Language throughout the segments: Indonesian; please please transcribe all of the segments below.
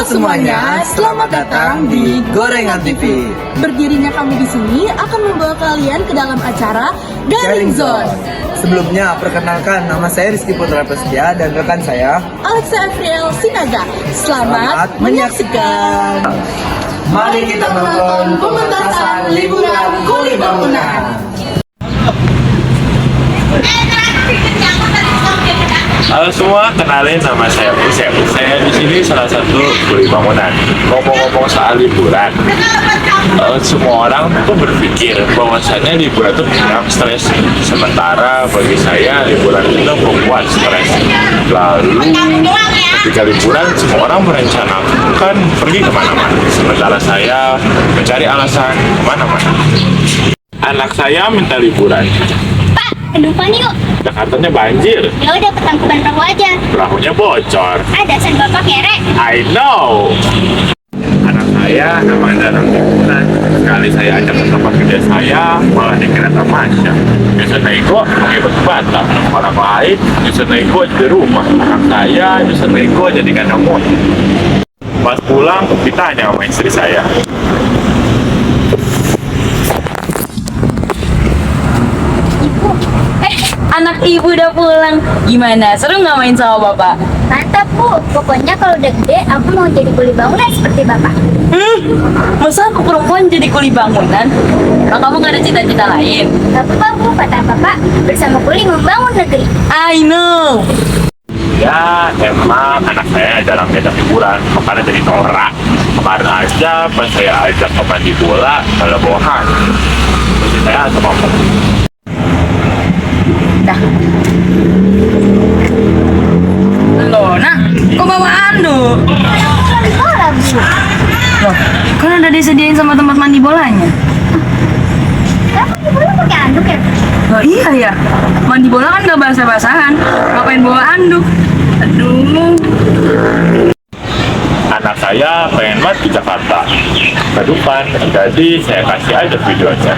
semuanya, selamat datang di Gorengan TV. Berdirinya kami di sini akan membawa kalian ke dalam acara Garing Zone. Sebelumnya, perkenalkan nama saya Rizky Putra Prasetya dan rekan saya Alexa Afriel Sinaga. Selamat menyaksikan. Mari kita nonton pementasan liburan Kuli Bangunan. Halo semua, kenalin nama saya Usep. Saya di sini salah satu kuli bangunan. Ngomong-ngomong soal liburan, semua orang tuh berpikir bahwasannya liburan itu menghilangkan stres. Sementara bagi saya liburan itu membuat stres. Lalu ketika liburan, semua orang merencanakan pergi kemana-mana. Sementara saya mencari alasan kemana-mana. Anak saya minta liburan. Ke depan yuk. Jakartanya banjir. Ya udah ke Tangkuban Perahu aja. Perahunya bocor. Dasar bapak kere. I know. Anak saya memang jarang liburan. Sekali saya ajak ke tempat kerja saya, malah dikira tamasya. Bisa nego, mengikut batal. Orang lain bisa nego di rumah. Anak saya bisa nego jadi kandang monyet. Pas pulang, ditanya sama istri saya. Anak ibu udah pulang. Gimana? Seru nggak main sama bapak? Mantap bu. Pokoknya kalau udah gede aku mau jadi kuli bangunan seperti bapak. Masa aku perempuan jadi kuli bangunan? Nah, kamu nggak ada cita-cita lain? Gak apa-apa bu, kata bapak. Bersama kuli membangun negeri. I know. Ya, emang anak saya jarang diajak liburan, makanya jadi norak. Kemarin aja pas saya ajak ke mandi bola, malah bawa handuk. Terus saya sama Dah. Loh, nak, kok bawa anduk? Mandi bola bu. Loh, kan udah disediain sama tempat mandi bolanya. Kamu mandi bola pakai anduk ya? Loh iya ya, mandi bola kan gak basah-basahan. Ngapain bawa anduk? Aduh. anak saya pengen banget di Jakarta ke depan, jadi saya kasih aja videonya.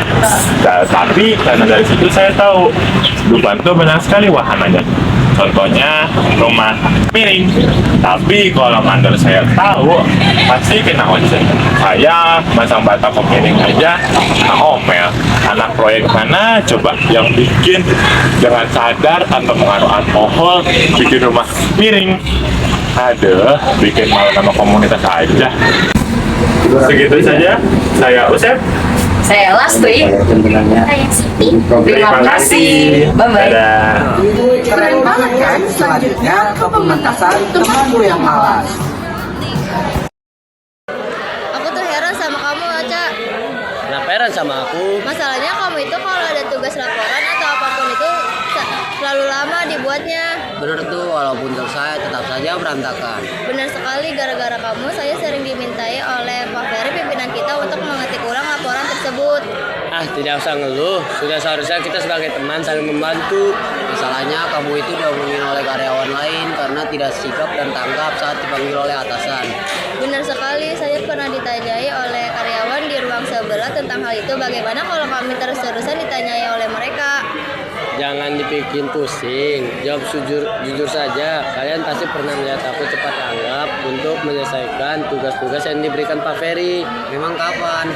Nah, tapi karena dari situ saya tahu Dupan tuh banyak sekali wahananya. Contohnya rumah miring. Tapi kalau mandor saya tahu pasti kena ojek. Saya masang batang miring aja kena omel. Anak proyek mana coba yang bikin dengan sadar tanpa mengaruh alkohol bikin rumah miring? Aduh, bikin malu nama komunitas aja. Segitu saja, saya Usep. Saya Lastri. Saya Siti. Terima kasih. Bye-bye. Dadah. Keren banget kan? Selanjutnya ke pementasan temanku yang malas. Aku tuh heran sama kamu, Aca. Kenapa heran sama aku? Masalahnya kamu itu kalau ada tugas laporan atau apapun itu selalu lama dibuatnya. Bener tuh, walaupun selesai tetap saja berantakan. Benar sekali, gara-gara kamu saya sering dimintai oleh Pak Ferry pimpinan kita untuk mengetik ulang laporan tersebut. Ah, tidak usah ngeluh. Sudah seharusnya kita sebagai teman saling membantu. Masalahnya kamu itu diomongin oleh karyawan lain karena tidak sigap dan tanggap saat dipanggil oleh atasan. Benar sekali, saya pernah ditanyai oleh karyawan di ruang sebelah tentang hal itu. Bagaimana kalau kami terus-terusan ditanyai oleh mereka? Jangan dibikin pusing. Jawab jujur saja. Kalian pasti pernah melihat aku cepat tanggap untuk menyelesaikan tugas-tugas yang diberikan Pak Ferry. Memang kapan?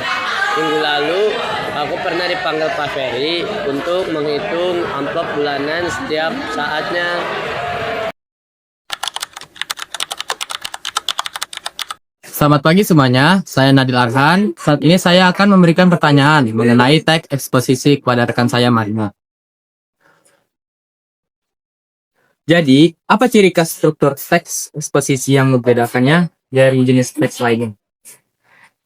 Minggu lalu, aku pernah dipanggil Pak Ferry untuk menghitung amplop bulanan setiap saatnya. Selamat pagi semuanya, saya Nadil Arhan. Saat ini saya akan memberikan pertanyaan mengenai teks eksposisi kepada rekan saya Marina. Jadi, apa ciri khas struktur teks eksposisi yang membedakannya dari jenis teks lainnya?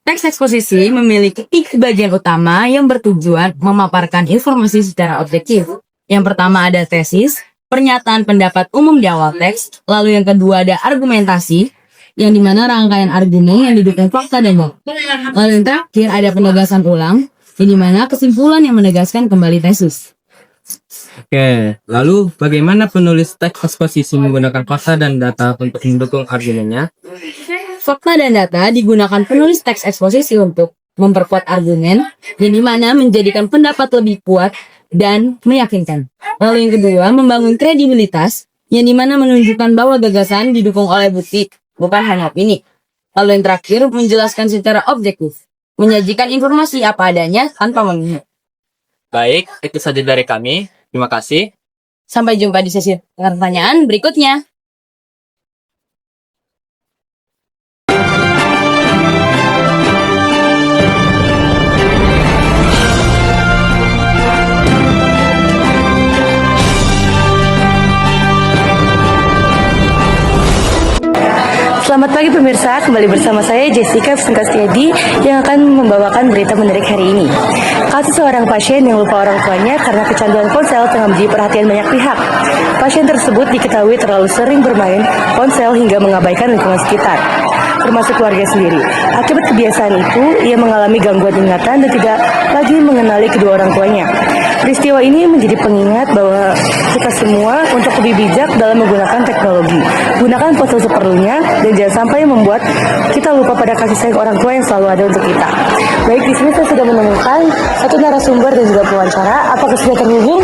Teks eksposisi memiliki 3 bagian utama yang bertujuan memaparkan informasi secara objektif. Yang pertama ada tesis, pernyataan pendapat umum di awal teks, lalu yang kedua ada argumentasi, yang dimana rangkaian argumen yang didukung fakta dan bukti. Lalu yang terakhir ada penegasan ulang, yang dimana kesimpulan yang menegaskan kembali tesis. Oke, lalu bagaimana penulis teks eksposisi menggunakan fakta dan data untuk mendukung argumennya? Fakta dan data digunakan penulis teks eksposisi untuk memperkuat argumen, yang dimana menjadikan pendapat lebih kuat dan meyakinkan. Lalu yang kedua, membangun kredibilitas, yang dimana menunjukkan bahwa gagasan didukung oleh bukti, bukan hanya opini. Lalu yang terakhir, menjelaskan secara objektif. Menyajikan informasi apa adanya tanpa memihak. Baik, itu saja dari kami. Terima kasih. Sampai jumpa di sesi pertanyaan berikutnya. Selamat pagi pemirsa, kembali bersama saya Jessica Sengkastiadi yang akan membawakan berita menarik hari ini. Kasus seorang pasien yang lupa orang tuanya karena kecanduan ponsel tengah menjadi perhatian banyak pihak. Pasien tersebut diketahui terlalu sering bermain ponsel hingga mengabaikan lingkungan sekitar, termasuk keluarga sendiri. Akibat kebiasaan itu, ia mengalami gangguan ingatan dan tidak lagi mengenali kedua orang tuanya. Peristiwa ini menjadi pengingat bahwa kita semua untuk lebih bijak dalam menggunakan teknologi. Gunakan ponsel seperlunya dan jangan sampai membuat kita lupa pada kasih sayang orang tua yang selalu ada untuk kita. Baik, di sini saya sudah menemukan satu narasumber dan juga pewawancara. Apakah sudah terhubung?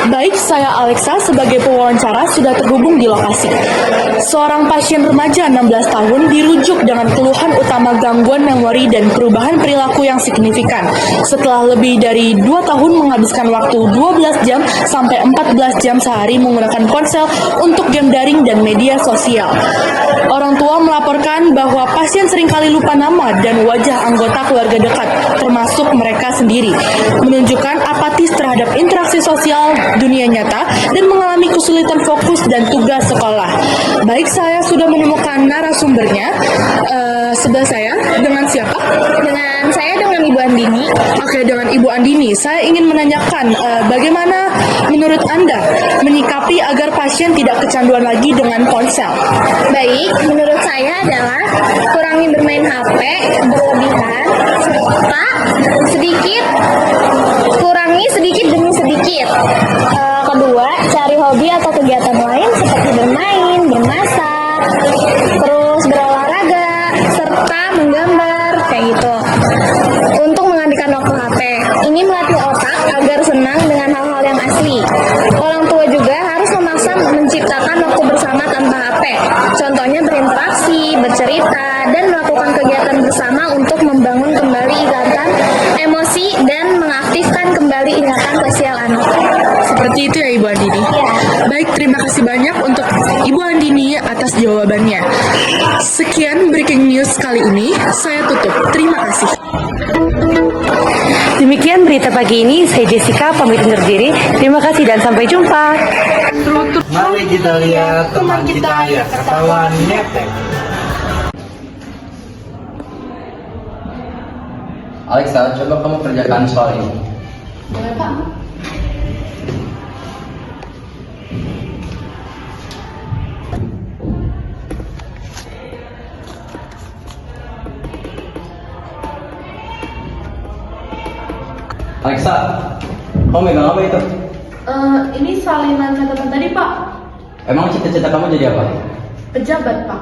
Baik, saya Alexa sebagai pewawancara sudah terhubung di lokasi. Seorang pasien remaja 16 tahun dirujuk dengan keluhan utama gangguan memori dan perubahan perilaku yang signifikan. Setelah lebih dari 2 tahun menghabiskan waktu 12 jam sampai 14 jam sehari menggunakan ponsel untuk game daring dan media sosial. Orang tua melaporkan bahwa pasien seringkali lupa nama dan wajah anggota keluarga dekat, termasuk mereka sendiri, menunjukkan apatis terhadap interaksi sosial dunia nyata dan mengalami kesulitan fokus dan tugas sekolah. Baik, saya sudah menemukan narasumbernya. Sebelah saya dengan siapa? Dengan Ibu Andini. Oke, dengan Ibu Andini. Saya ingin menanyakan bagaimana menurut Anda menyikapi agar pasien tidak kecanduan lagi dengan ponsel? Baik, menurut saya adalah kurangi bermain HP berlebihan, serta kurangi sedikit demi sedikit. Kedua, cari hobi atau kegiatan lain seperti bermain, bermasak, terus berolahraga, serta menggambar, kayak gitu. Untuk menggantikan waktu HP, ini melatih otak agar senang dengan hal-hal yang asli. Orang tua juga harus memaksa menciptakan waktu bersama tanpa HP. Contohnya berinteraksi, bercerita, dan melakukan kegiatan bersama untuk membangun kembali ikatan emosi dan mengaktifkan kembali ingatan sosial anak. Seperti itu ya Ibu Andini? Ya. Baik, terima kasih banyak untuk Ibu Andini atas jawabannya. Sekian breaking news kali ini, saya tutup. Terima kasih. Demikian berita pagi ini, saya Jessica pamit undur diri. Terima kasih dan sampai jumpa. Mari kita lihat teman kita yang ketahuan nyetek. Alexa, coba kamu kerjakan soal ini. Alexa, kamu megang apa itu? Ini salinan catatan tadi, Pak. Emang cita-cita kamu jadi apa? Pejabat, Pak.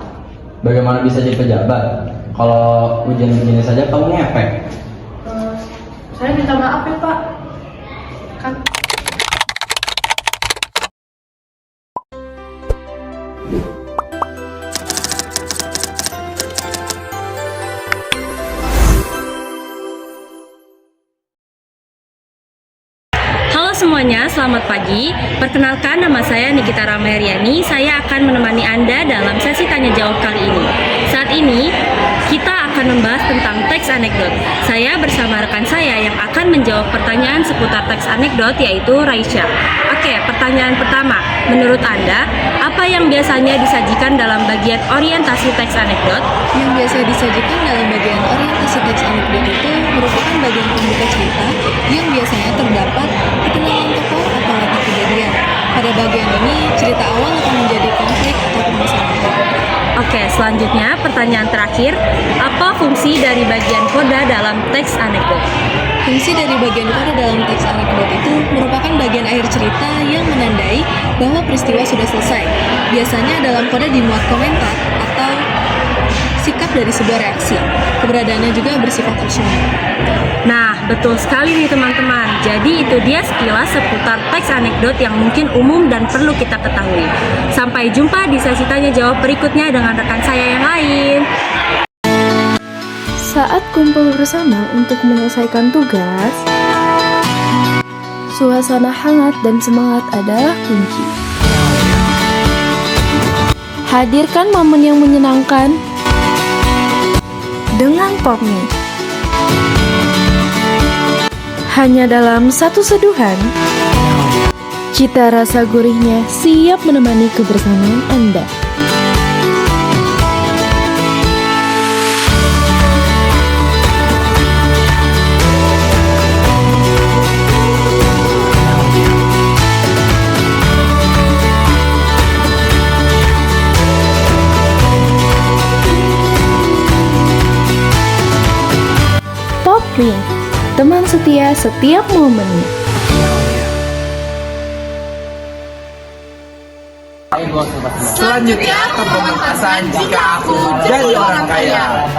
Bagaimana bisa jadi pejabat? Kalau ujian-ujiannya saja kamu ngepek. Saya minta maaf ya, Pak. Kan Semuanya, selamat pagi. Perkenalkan, nama saya Nikita Ramaheriani. Saya akan menemani Anda dalam sesi tanya jawab kali ini. Saat ini, kita akan membahas tentang teks anekdot. Saya bersama rekan saya yang akan menjawab pertanyaan seputar teks anekdot, yaitu Raisya. Oke, pertanyaan pertama. Menurut Anda, apa yang biasanya disajikan dalam bagian orientasi teks anekdot? Yang biasa disajikan dalam bagian orientasi teks anekdot itu merupakan bagian pembuka cerita yang biasanya terdapat kenalan tokoh atau latar kejadian. Pada bagian ini, cerita awal akan menjadi konflik atau permasalahan. Oke, selanjutnya pertanyaan terakhir. Apa fungsi dari bagian koda dalam teks anekdot? Fungsi dari bagian koda dalam teks anekdot itu merupakan bagian akhir cerita yang menandai bahwa peristiwa sudah selesai. Biasanya dalam koda dimuat komentar atau sikap dari sebuah reaksi. Keberadaannya juga bersifat opsional. Nah, Betul sekali nih teman-teman. Jadi itu dia sekilas seputar teks anekdot yang mungkin umum dan perlu kita ketahui. Sampai jumpa di sesi tanya jawab berikutnya dengan rekan saya yang lain. Saat kumpul bersama untuk menyelesaikan tugas, suasana hangat dan semangat adalah kunci. Hadirkan momen yang menyenangkan dengan Popmi. Hanya dalam satu seduhan, cita rasa gurihnya siap menemani kebersamaan Anda. Popmi, teman setia setiap momennya. Selanjutnya ke pementasan jika aku jadi orang kaya.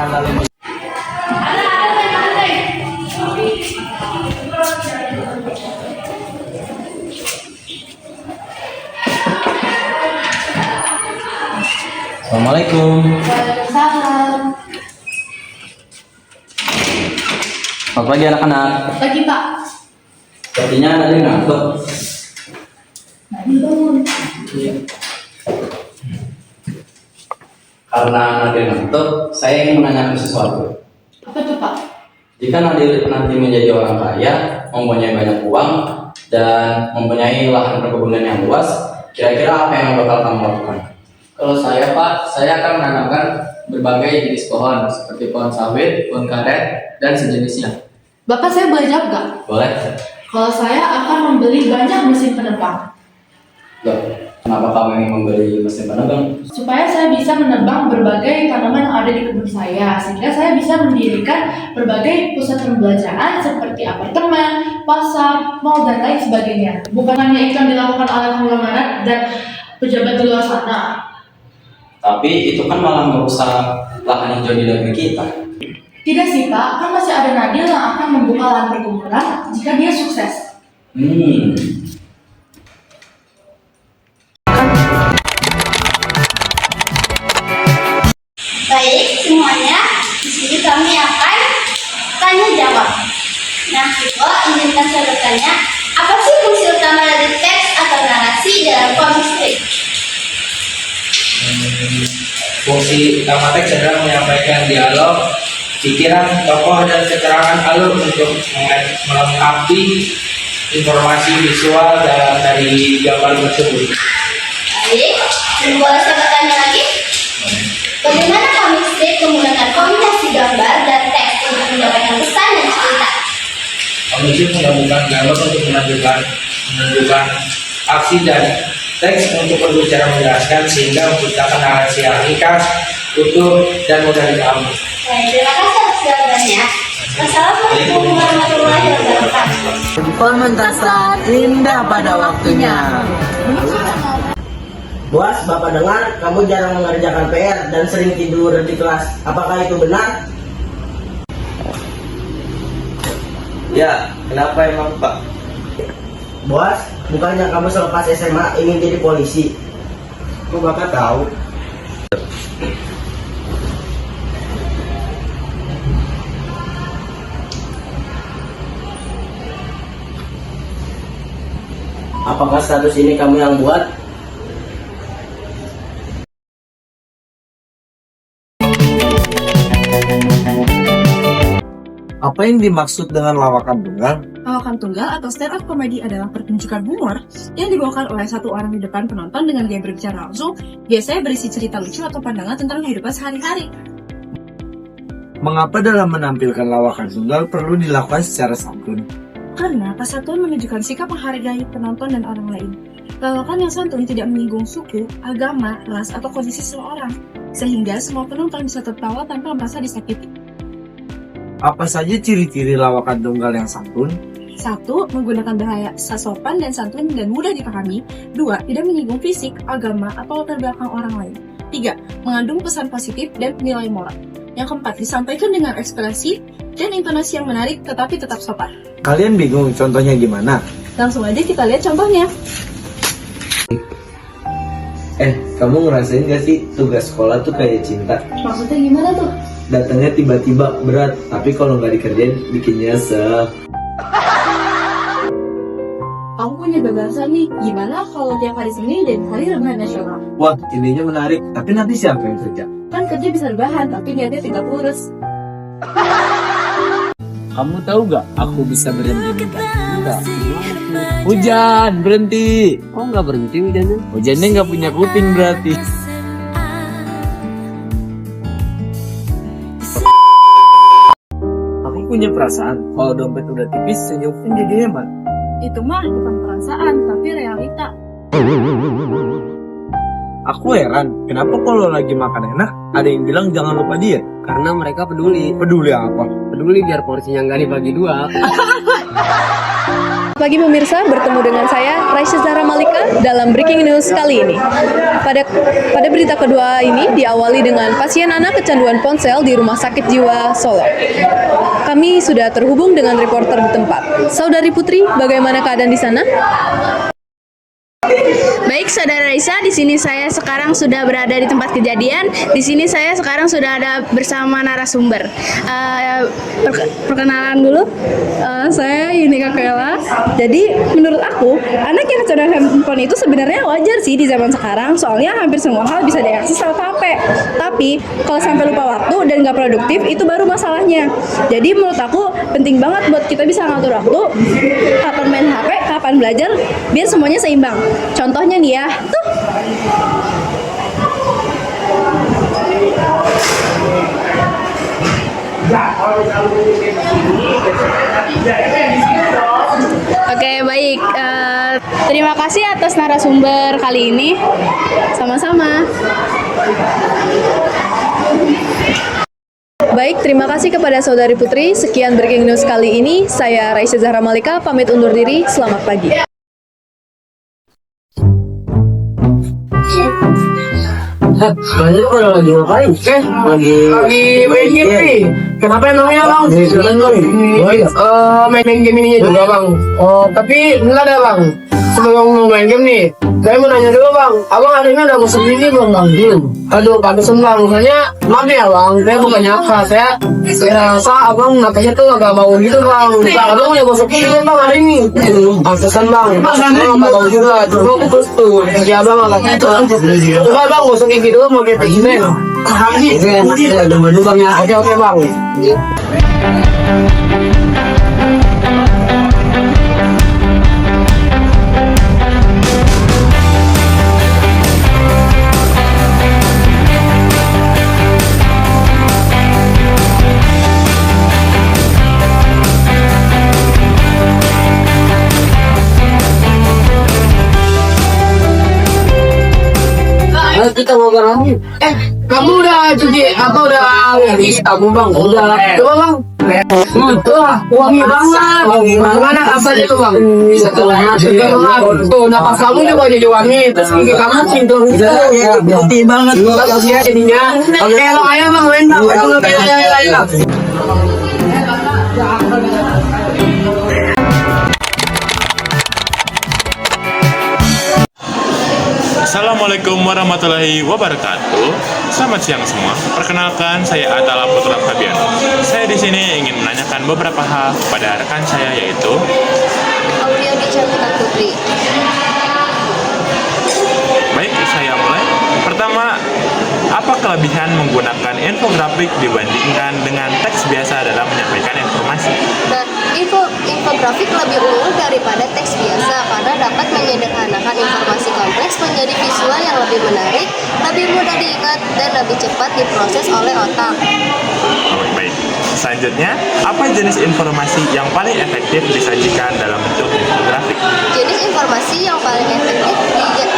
Assalamualaikum. Selamat pagi anak-anak. Pagi Pak. Sepertinya Nadine ngantuk. Iya. Karena Nadine ngantuk, saya ingin menanyakan sesuatu. Apa tuh Pak? Jika Nadine nanti menjadi orang kaya, mempunyai banyak uang, dan mempunyai lahan perkebunan yang luas, kira-kira apa yang bakal kamu lakukan? Kalau saya Pak, saya akan menanamkan berbagai jenis pohon seperti pohon sawit, pohon karet, dan sejenisnya. Bapak saya boleh jawab nggak? Boleh? Kalau saya akan membeli banyak mesin penebang Loh, kenapa kamu ingin membeli mesin penebang? supaya saya bisa menebang berbagai tanaman yang ada di kebun saya, sehingga saya bisa mendirikan berbagai pusat perbelanjaan seperti apartemen, pasar, mal, dan lain sebagainya. Bukan hanya itu yang dilakukan oleh konglomerat dan pejabat di luar sana. Tapi itu kan malah merusak lahan hijau di negeri kita. Tidak sih Pak, kan masih ada Nadil yang akan membuka lahan perkebunan jika dia sukses. Baik semuanya, di sini kami akan tanya jawab. Nah, Kiko, izinkan saya bertanya, apa sih fungsi utama dari teks atau narasi dalam komik strip? Fungsi utama teks adalah menyampaikan dialog, pikiran, tokoh, dan keterangan alur untuk melengkapi informasi visual dari gambar tersebut. Baik, boleh saya bertanya lagi? Bagaimana komik strip menggunakan kombinasi gambar dan teks untuk menyampaikan pesan dan cerita? Komik strip menggabungkan gambar untuk menunjukkan aksi dan teks untuk berbicara menjelaskan sehingga menciptakan narasi yang ringkas, utuh, dan mudah dipahami. Baik, terima kasih atas jawabannya. Wassalamualaikum warahmatullahi wabarakatuh. Pementasan indah pada waktunya. Bos, Bapak dengar kamu jarang mengerjakan PR dan sering tidur di kelas. Apakah itu benar? Ya, kenapa emang Pak? Bos, bukannya kamu selepas SMA ingin jadi polisi? Kok Bapak tahu? Apakah status ini kamu yang buat? Apa yang dimaksud dengan lawakan tunggal? Lawakan tunggal atau stand up comedy adalah pertunjukan humor yang dibawakan oleh satu orang di depan penonton dengan gaya berbicara langsung, biasanya berisi cerita lucu atau pandangan tentang kehidupan sehari-hari. Mengapa dalam menampilkan lawakan tunggal perlu dilakukan secara santun? Karena kesatuan menunjukkan sikap menghargai penonton dan orang lain. Lawakan yang santun tidak menyinggung suku, agama, ras, atau kondisi seseorang, sehingga semua penonton bisa tertawa tanpa merasa disakiti. Apa saja ciri-ciri lawakan tunggal yang santun? 1. Menggunakan bahasa sopan dan santun dan mudah dipahami. 2. Tidak menyinggung fisik, agama, atau latar belakang orang lain. 3. Mengandung pesan positif dan nilai moral. Yang keempat, disampaikan dengan ekspresi dan intonasi yang menarik tetapi tetap sopan. Kalian bingung contohnya gimana? Langsung aja kita lihat contohnya. Kamu ngerasain gak sih tugas sekolah tuh kayak cinta? Maksudnya gimana tuh? Datangnya tiba-tiba berat, tapi kalau nggak dikerjain bikin nyesek. Kamu punya gagasan nih, gimana kalau tiap hari Senin dan hari rebahan nasional? Wah, idenya menarik, tapi nanti siapa yang kerja? Kan kerja bisa rebahan, tapi niatnya tidak lurus. Kamu tahu gak aku bisa berhenti minta? Enggak. Hujan, berhenti. Oh nggak berhenti hujannya? Hujannya nggak punya kuping berarti. Aku punya perasaan kalau dompet udah tipis senyum jadi hemat. Itu mah bukan perasaan, tapi realita. Aku heran, kenapa kalau lagi makan enak, ada yang bilang jangan lupa diet? Karena mereka peduli. Peduli apa? Peduli biar porsinya nggak dibagi dua. Pagi pemirsa, bertemu dengan saya Raisya Zahra Malika dalam Breaking News kali ini. Pada berita kedua ini diawali dengan pasien anak kecanduan ponsel di Rumah Sakit Jiwa Solo. Kami sudah terhubung dengan reporter di tempat. Saudari Putri, bagaimana keadaan di sana? Baik, Saudara Raisa, di sini saya sekarang sudah berada di tempat kejadian. Di sini saya sekarang sudah ada bersama narasumber. Perkenalan dulu. Saya Yunika Kela. Jadi menurut aku, anak yang kecanduan handphone itu sebenarnya wajar sih di zaman sekarang. Soalnya hampir semua hal bisa diakses lewat HP. Tapi kalau sampai lupa waktu dan nggak produktif, itu baru masalahnya. Jadi menurut aku penting banget buat kita bisa ngatur waktu, kapan main HP, kapan belajar, biar semuanya seimbang. Contohnya nih ya, tuh. Oke, baik. Terima kasih atas narasumber kali ini. Sama-sama. Baik, terima kasih kepada Saudari Putri. Sekian Breaking News kali ini. Saya Raisya Zahra Malika, pamit undur diri. Selamat pagi. Banyak pada lagi ngapain? Lagi main game nih. Kenapa emangnya bang? Main game ini juga bang. Oh tapi enggak ada bang. Sebelum main game nih, saya mau nanya dulu bang. Abang hari ini udah bosan ini belum bang? Aduh pantesan bang. Soalnya maaf ya bang, saya bukan nyapa. Saya rasa abang nakanya tuh agak bau gitu bang. Abang udah bosan ini bang hari ini. Pantesan bang. Saya nggak tahu juga. Coba aku terus tuh. Jadi abang agak gitu. Coba bang bosan kayak gitu mau kita gini. Oke, udah dulu bang ya. Oke bang. Kita ngobrol lagi. Kamu udah cuci apa udah habis kamu bang? Udah. Coba bang. Tuh, wangi banget. Mana asalnya tuh bang? Tuh, napas kamu juga jadi wangi. Terus gigi kamu cintur gitu. Putih banget. Bagus ya jadinya. Oke, ayo bang, main bang. Ayo. Assalamualaikum warahmatullahi wabarakatuh. Selamat siang semua. Perkenalkan, saya Atala Putra Fabiano. Saya di sini ingin menanyakan beberapa hal kepada rekan saya yaitu Auliadi Cantika Putri. Baik, saya mulai. Pertama, apa kelebihan menggunakan infografik dibandingkan dengan teks biasa dalam menyampaikan informasi? Nah, infografik lebih unggul daripada teks biasa karena dapat menyederhanakan informasi kompleks menjadi visual yang lebih menarik, lebih mudah diingat, dan lebih cepat diproses oleh otak. Oh, baik. Selanjutnya, apa jenis informasi yang paling efektif disajikan dalam bentuk infografik? Jenis informasi yang paling efektif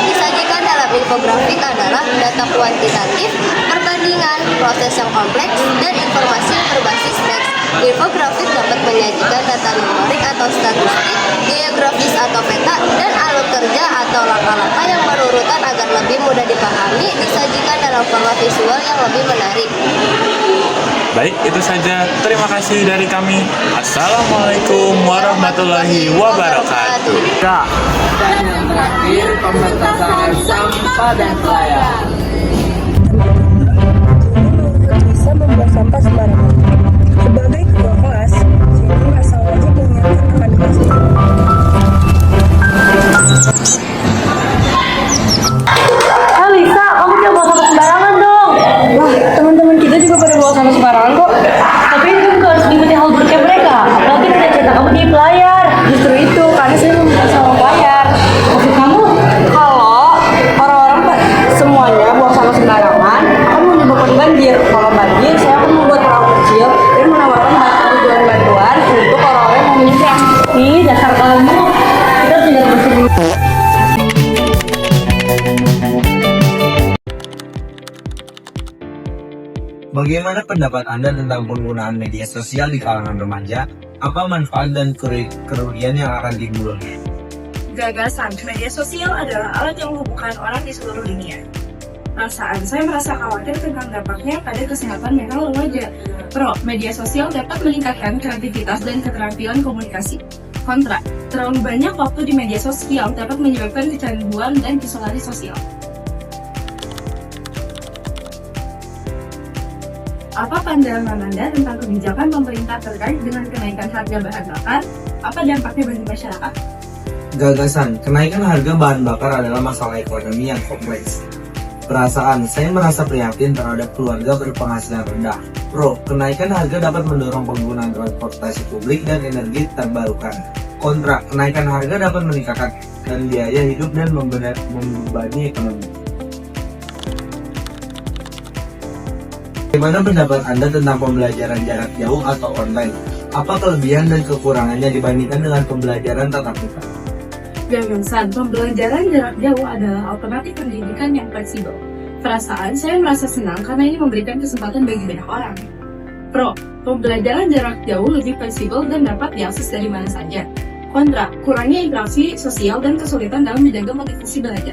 disajikan dalam infografik adalah data kuantitatif, perbandingan, proses yang kompleks, dan informasi yang berbasis teks. Infografik dapat menyajikan data numerik atau statistik, geografis atau peta, dan alur kerja atau langkah-langkah yang menurut disesuaikan agar lebih mudah dipahami, disajikan dalam format visual yang lebih menarik. Baik, itu saja. Terima kasih dari kami. Assalamualaikum warahmatullahi wabarakatuh. Dan yang terakhir, pembatasan sampah dan pelayaran. Bisa membuang sampah sembarangan. Sebagai ketua kelas, saya merasa wajib mengingatkan akan kelas ini. Lisa, kamu jangan bawa sampah sembarangan dong. Wah, teman-teman kita juga pada bawa sampah sembarangan kok. Tapi itu bukan harus diikuti hal buruknya mereka. Apalagi cita-cita kamu jadi pelayar. Justru itu, karena saya membuat sama pelayar. Maksud kamu, kalau orang-orang semuanya buang sampah sembarangan, akan menyebabkan banjir. Kalau banjir, saya akan membuat perahu kecil dan menawarkan bantuan untuk orang-orang yang menyeberang. Ih, dasar kamu. Kita harus tidak bersih. Bagaimana pendapat Anda tentang penggunaan media sosial di kalangan remaja? Apa manfaat dan kerugian yang akan timbul? Gagasan, media sosial adalah alat yang menghubungkan orang di seluruh dunia. Perasaan, saya merasa khawatir tentang dampaknya pada kesehatan mental remaja. Pro, media sosial dapat meningkatkan kreativitas dan keterampilan komunikasi. Kontra, terlalu banyak waktu di media sosial dapat menyebabkan kecanduan dan isolasi sosial. Apa pandangan Anda tentang kebijakan pemerintah terkait dengan kenaikan harga bahan bakar? Apa dampaknya bagi masyarakat? Gagasan, kenaikan harga bahan bakar adalah masalah ekonomi yang kompleks. Perasaan, saya merasa prihatin terhadap keluarga berpenghasilan rendah. Pro, kenaikan harga dapat mendorong penggunaan transportasi publik dan energi terbarukan. Kontra, kenaikan harga dapat meningkatkan biaya hidup dan membebani ekonomi. Bagaimana pendapat Anda tentang pembelajaran jarak jauh atau online? Apa kelebihan dan kekurangannya dibandingkan dengan pembelajaran tatap muka? Gagasan, pembelajaran jarak jauh adalah alternatif pendidikan yang fleksibel. Perasaan, saya merasa senang karena ini memberikan kesempatan bagi banyak orang. Pro, pembelajaran jarak jauh lebih fleksibel dan dapat diakses dari mana saja. Kontra, kurangnya interaksi sosial dan kesulitan dalam menjaga motivasi belajar.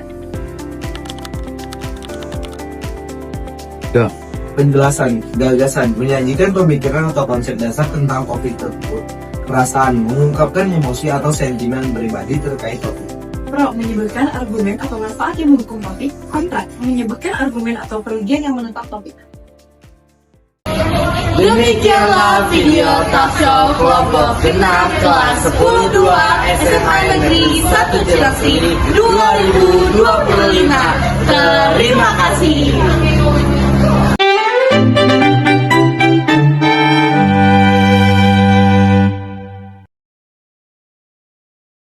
Penjelasan, gagasan, menyajikan pemikiran atau konsep dasar tentang topik tersebut. Perasaan, mengungkapkan emosi atau sentimen pribadi terkait topik. Pro, menyebutkan argumen atau manfaat yang mendukung topik. Kontra, menyebutkan argumen atau kerugian yang menentang topik. Demikianlah video talk show kelompok genap kelas 10-2 SMA Negeri 1 Cilengsi 2025. Terima kasih.